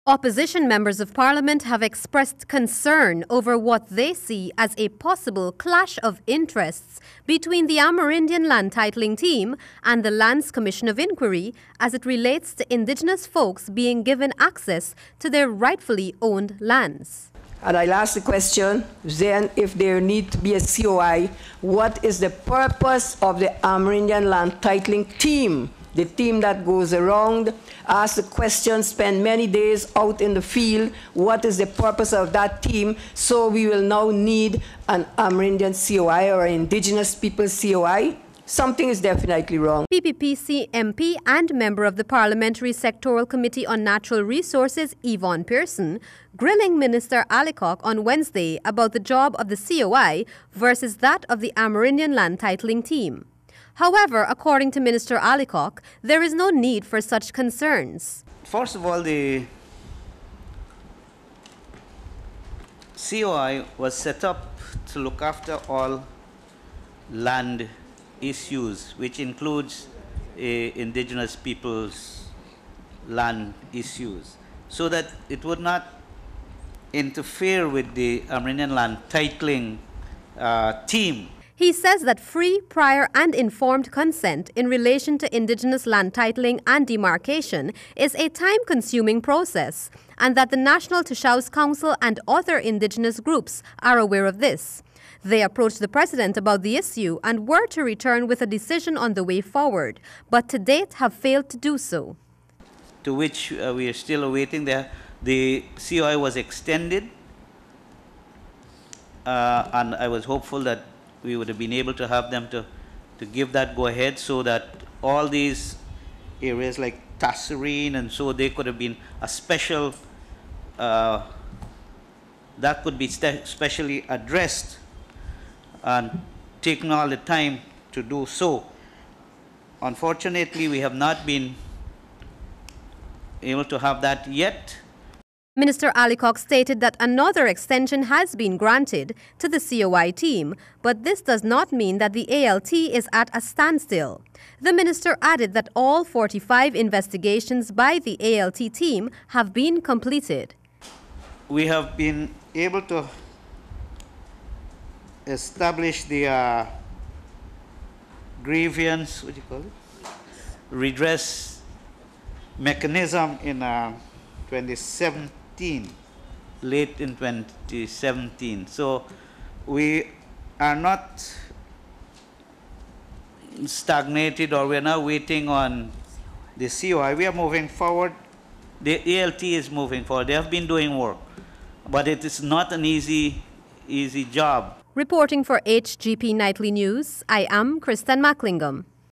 Opposition members of parliament have expressed concern over what they see as a possible clash of interests between the Amerindian land titling team and the Lands Commission of Inquiry as it relates to indigenous folks being given access to their rightfully owned lands. And I'll ask the question, then if there need to be a COI, what is the purpose of the Amerindian land titling team? The team that goes around, asks the question, spend many days out in the field. What is the purpose of that team? So we will now need an Amerindian COI or an Indigenous Peoples COI. Something is definitely wrong. PPPC MP and member of the Parliamentary Sectoral Committee on Natural Resources, Yvonne Pearson, grilling Minister Allicock on Wednesday about the job of the COI versus that of the Amerindian land titling team. However, according to Minister Allicock, there is no need for such concerns. First of all, the COI was set up to look after all land issues, which includes indigenous peoples' land issues, so that it would not interfere with the Amerindian land titling team. He says that free, prior and informed consent in relation to indigenous land titling and demarcation is a time-consuming process and that the National Tushaus Council and other indigenous groups are aware of this. They approached the president about the issue and were to return with a decision on the way forward, but to date have failed to do so. To which we are still awaiting. The COI was extended and I was hopeful that we would have been able to have them to give that go-ahead so that all these areas like Tasserine and so they could have been a special, that could be specially addressed and taken all the time to do so. Unfortunately, we have not been able to have that yet. Minister Allicock stated that another extension has been granted to the COI team, but this does not mean that the ALT is at a standstill. The minister added that all 45 investigations by the ALT team have been completed. We have been able to establish the grievance, what do you call it? Redress mechanism in 2017, late in 2017. So we are not stagnated or we are not waiting on the COI. We are moving forward. The ALT is moving forward. They have been doing work, but it is not an easy job. Reporting for HGP Nightly News, I am Kristen Macklingam.